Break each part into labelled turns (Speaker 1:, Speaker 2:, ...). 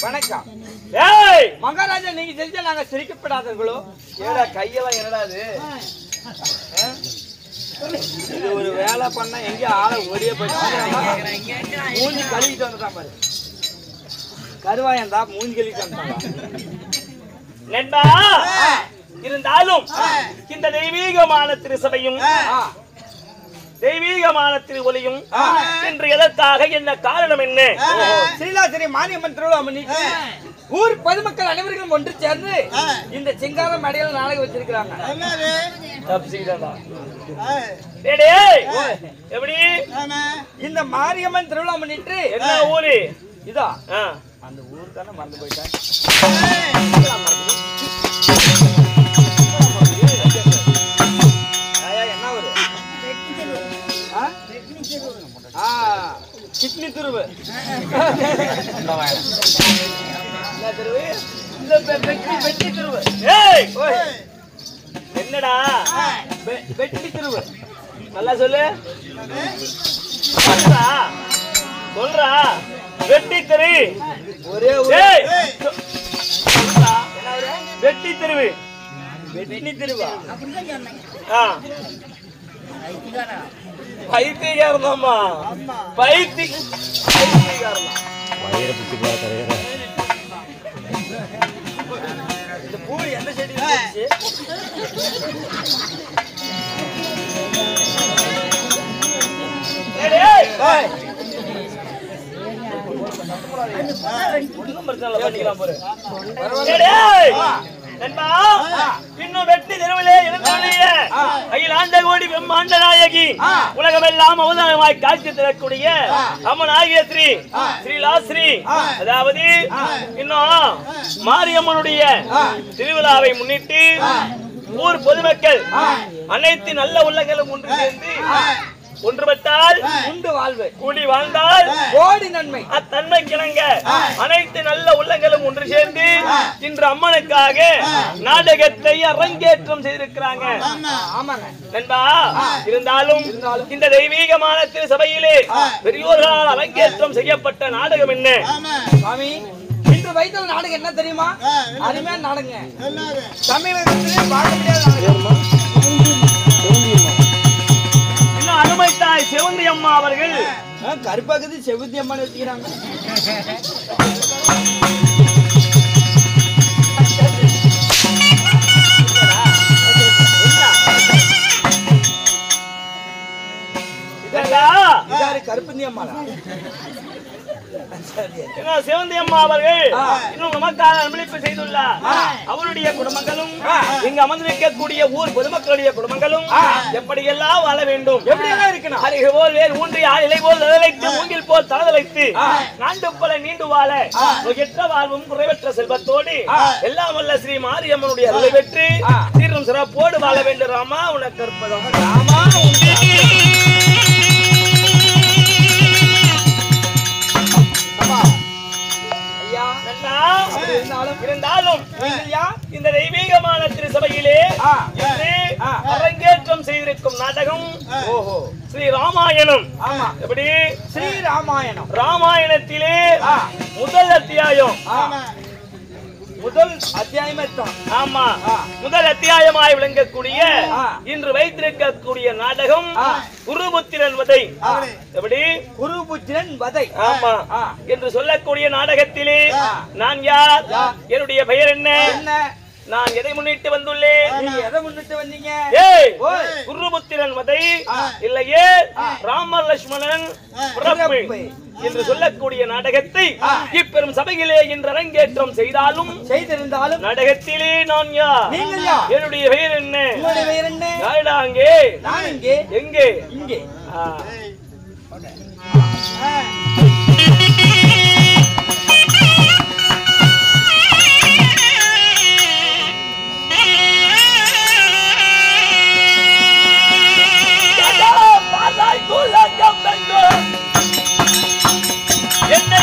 Speaker 1: வணக்கம். மகாராஜா நீங்க செஞ்சா நாங்க சிரிக்கப்படாதவர்களோ? ஏடா கையெல்லாம் என்னடாது? இது ஒரு வேலை பண்ண எங்க ஆள ஓடிய போயிட்டு மூஞ்சி கழுவிட்டு வந்துட்டான் பாரு. கருவாயந்தா மூஞ்சி கழுவிட்டு வந்துட்டாங்க.
Speaker 2: இருந்தாலும் இந்த தெய்வீகமான திருசபையும் தெய்வீகமான திருவொலியும் என்று எதற்காக என்ன காரணம் என்ன?
Speaker 1: ஸ்ரீலாசிரி மாரியம்மன் திருவிழா முன்னிட்டு ஊர் பொதுமக்கள் அனைவரும் ஒன்று சேர்ந்து இந்த சிங்காரம் அடையாள நாடகம் வச்சிருக்கிறாங்க.
Speaker 2: எப்படி
Speaker 1: இந்த மாரியம்மன் திருவிழா முன்னிட்டு
Speaker 2: என்ன ஊரு
Speaker 1: இதா? அந்த ஊர் தானே மறந்து போயிட்டேன். என்ன ஊரு? கிட்னி துருவு. வெட்டி துருவு.
Speaker 2: என்னடா
Speaker 1: வெட்டி துருவு?
Speaker 2: நல்லா சொல்லு. சொல்றா வெட்டி தெரு.
Speaker 1: ஒரே
Speaker 2: வெட்டி தெருவு.
Speaker 1: வெட்டி திருவா?
Speaker 2: பைத்தியக்காரமா? பைத்தியக்காரமா?
Speaker 1: இந்த பூ எந்த செடி?
Speaker 2: இன்னும் வெட்டி தெருவிலே இருந்தவளைய அகிலாண்ட கோடி பிரம்மாண்ட நாயகி உலகமெல்லாம் அவதாரமாய் காட்சி தரக்கூடிய அம்மன் ஆகிய ஸ்ரீலாஸ்ரீ, அதாவது இன்னும் மாரியம்மனுடைய திருவிழாவை முன்னிட்டு ஊர் பொதுமக்கள் அனைத்து நல்ல உள்ளங்களும் ஒன்று சேர்ந்து ஒன்றுபட்டால் உண்டு வாழ்வு, கூடி வாழ்ந்தால்
Speaker 1: கோடி நன்மை.
Speaker 2: அத்தன்மை கிணங்க அனைத்து நல்ல உள்ளங்களும் ஒன்று சேர்ந்து இன்று அம்மனுக்காக நாடகத்தை அரங்கேற்றம் செய்திருக்கிறாங்க. நண்பா, இருந்தாலும் இந்த தெய்வீகமான திருசபையிலே பெரியோர்களால் அரங்கேற்றம் செய்யப்பட்ட நாடகம் என்ன?
Speaker 1: சுவாமி, இன்று வைத்த நாடகம் என்ன தெரியுமா? அருமையான நாடகம். தமிழகத்திலே பார்க்க முடியாத நாடகம்.
Speaker 2: அருமை தாய் செவந்தி அம்மா அவர்கள்
Speaker 1: கருப்பாக்குது செவந்தி அம்மா வச்சுக்கிறாங்க. கருப்பந்தி அம்மா
Speaker 2: சிவந்தி அம்மா அவர்கள் இன்னும் நமக்காக அன்பளிப்பு செய்துள்ளார். அவருடைய குடும்பங்களும் இங்கு அமர்ந்திருக்கக்கூடிய ஊர் பொதுமக்களுடைய குடும்பங்களும் எப்படியெல்லாம் வாழ வேண்டும்,
Speaker 1: எப்படியெல்லாம் இருக்கணும்,
Speaker 2: அருகு போல் வேர் ஊன்றி இலை போல் நிழலைத்து மூங்கில் போல் தளதலைத்து நாண்டு பல நீண்டு வாழ நோயற்ற வாழ்வும் குறைவற்ற செல்வத்தோடு எல்லாம் வல்ல ஸ்ரீ மாரியம்மனுடைய அருளை பெற்று சீரும் சிறப்போடு வாழ வேண்டும். ராமா உனக்கு அற்புதம். ராமா இருந்தாலும் இந்த தெய்வீகமான திருசபையிலே அரங்கேற்றம் செய்திருக்கும் நாடகம் ஸ்ரீ ராமாயணம். எப்படி?
Speaker 1: ஸ்ரீ ராமாயணம்.
Speaker 2: ராமாயணத்திலே முதல் அத்தியாயம்,
Speaker 1: முதல் அத்தியாயமே தான்.
Speaker 2: ஆமா, முதல் அத்தியாயமாய் விளங்கக்கூடிய இன்று வைத்திருக்கக்கூடிய நாடகம் குருபுத்திரன் வதை. எப்படி?
Speaker 1: குருபுத்திரன் வதை.
Speaker 2: ஆமா என்று சொல்லக்கூடிய நாடகத்திலே நான் யார், என்னுடைய பெயர் என்ன, நான் எதை முன்னிட்டு வந்துள்ளேன்,
Speaker 1: நீங்க எதை முன்னிட்டு வந்தீங்க?
Speaker 2: குருபுத்திரன் வதை இல்லையே ராமர் லட்சுமணன் பிறப்பு என்று சொல்லக்கூடிய நாடகத்தை இப்பெரும் சபையிலே இன்று அரங்கேற்றம் செய்திருந்தாலும் நாடகத்திலே நான் யார், என்னுடைய பெயர் என்ன, அங்கே
Speaker 1: நான் இங்கே,
Speaker 2: எங்கே,
Speaker 1: இங்கே.
Speaker 2: என்னை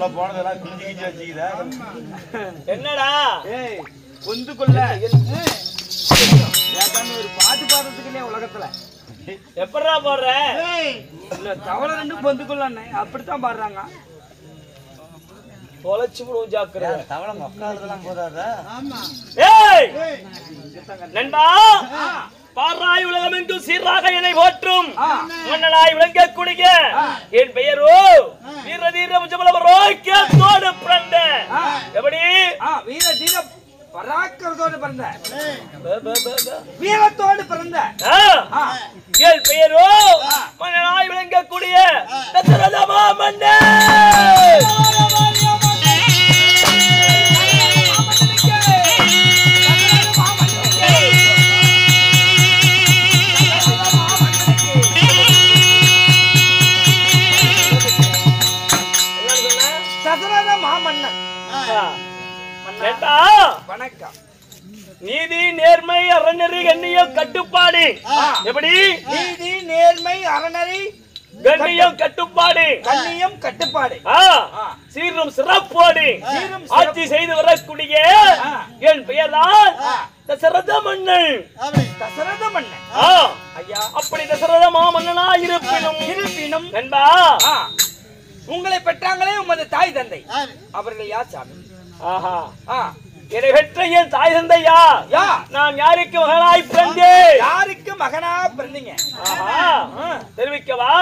Speaker 3: உள்ள போனதெல்லாம் கிழிஞ்சு கிழிஞ்சு வச்சுக்கிற.
Speaker 2: என்னடா
Speaker 1: ஏய் பொந்துக்குள்ள ஏதாச்சும் ஒரு பாட்டு பாடுறதுக்கு இல்லையா உலகத்துல?
Speaker 2: எப்படா போடுற?
Speaker 1: இல்ல தவளை ரெண்டும் பொந்துக்குள்ள அப்படித்தான் பாடுறாங்க.
Speaker 2: தொலைச்சு விடுவோம் ஜாக்கிரதை.
Speaker 3: தவளை மக்காலதெல்லாம் போதாதா?
Speaker 2: ஏய் நண்பா, பாராய் உலகமெங்கும் சீராக என்னை போற்றும் மன்னனாய் விளங்கக்கூடிய என் பெயரோ வீர தீர முஜபலவரோக்கியத்தோடு பிறந்த எப்படி
Speaker 1: வீர தீர பராக்கிரத்தோடு பிறந்த வீரத்தோடு பிறந்த
Speaker 2: என் பெயரோ மன்னனாய் விளங்கக்கூடிய தசரத மாமன்னன்.
Speaker 1: தசரத மாமன்னன். வணக்கம்.
Speaker 2: நீதி நேர்மை அறநெறி கண்ணியம் கட்டுப்பாடு எப்படி?
Speaker 1: நீதி நேர்மை அறநெறி
Speaker 2: கண்ணியம் கட்டுப்பாடு
Speaker 1: கண்ணியம் கட்டுப்பாடு
Speaker 2: சீரும் சிறப்போடு ஆட்சி செய்து வரக்கூடிய என் பெயர்தான் தசரத மன்னன்.
Speaker 1: தசரத மன்னன்
Speaker 2: ஐயா, அப்படி தசரத மாமன்னனா இருப்பினும் நண்பா,
Speaker 1: உங்களை பெற்றாங்களே உமது தாய் தந்தை, அவர்கள் யார் சாமி?
Speaker 2: ஆஹா, என்னை பெற்ற என் தாய் தந்தையா? நான் யாருக்கு மகனாய் பிறந்தேன்?
Speaker 1: யாருக்கு மகனா பிறந்தீங்க?
Speaker 2: தெரிவிக்கவா?